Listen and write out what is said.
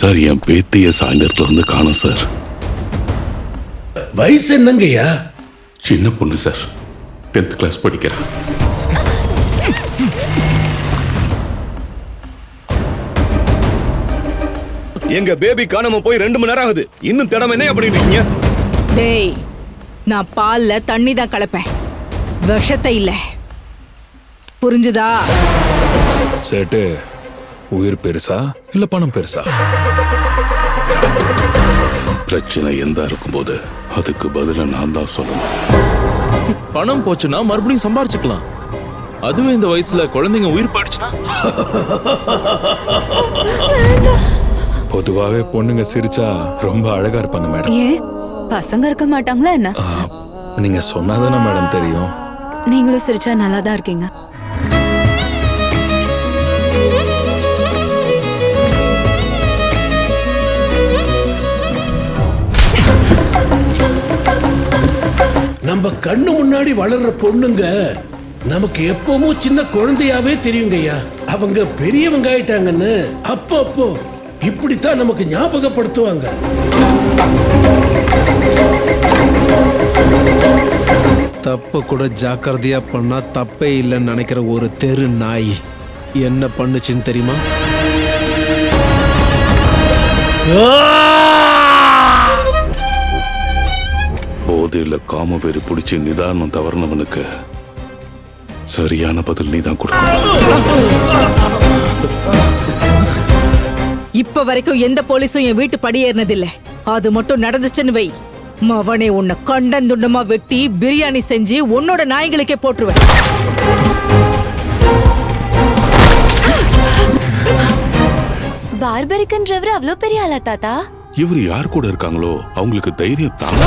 Sir, என் பேத்திய சாயந்தரத்துல இருந்து காணும் sir. வயசு என்னங்கய்யா? சின்ன பொண்ணு சார், 10th கிளாஸ் படிக்கிறேன். எங்க பேபி காணாம போய் 2 மணி நேரம் ஆகுது. இன்னும் திடமே என்ன பண்ணிட்டு இருக்கீங்க? டேய், நான் பால்ல தண்ணி தான் கலப்பேன், விஷத்தை இல்ல. புரிஞ்சுதா? சேட்டு, உயிர் பெருசா இல்ல பணம் பெருசா? பிரச்சனை எந்த இருக்கும்போது அதுக்கு பதில நான் தான் சொல்லணும். பணம் போச்சுன்னா மறுபடியும் சம்பாரிச்சுக்கலாம். அதுவே இந்த வயசுல குழந்தைங்க உயிர் போயிடுச்சுன்னா? பொதுவாவே பொண்ணுங்க சிரிச்சா ரொம்ப அழகா இருப்பாங்க மேடம். ஏன் பசங்க இருக்க மாட்டாங்களா என்ன? நீங்க சொன்னாதானே மேடம் தெரியும். நீங்களும் சிரிச்சா நல்லா தான் இருக்கீங்க. நம்ம கண்ணு முன்னாடி வளர்ற பொண்ணுங்க நமக்கு எப்பவும் சின்ன குழந்தையாவே தெரியுங்கய்யா. அவங்க பெரியவங்க ஆயிட்டாங்கன்னு அப்போ இப்படித்தான் நமக்கு ஞாபகப்படுத்துவாங்க. தப்ப கூட ஜாக்கிரதையா பண்ணா தப்பே இல்லைன்னு நினைக்கிற ஒரு தெரு நாய் என்ன பண்ணுச்சுன்னு தெரியுமா? போதையில காம வெறி பிடிச்சி நிதானம் தவறினவனுக்கு சரியான பதில் நீ தான் கொடுக்கணும். இப்ப வரைக்கும் எந்த போலீஸும் என் வீட்டு படி ஏறினதில்ல. அது மட்டும் நடந்துச்சுன்னு வை, மவனே உன்னை கண்டந்துண்டமா வெட்டி பிரியாணி செஞ்சு உன்னோட நாய்களுக்கே போட்டுருவேன். பார்பரிக்கன்றவர் அவ்வளோ பெரிய ஆளா தாத்தா? இவர் யார் கூட இருக்காங்களோ அவங்களுக்கு தைரியம் தாங்க.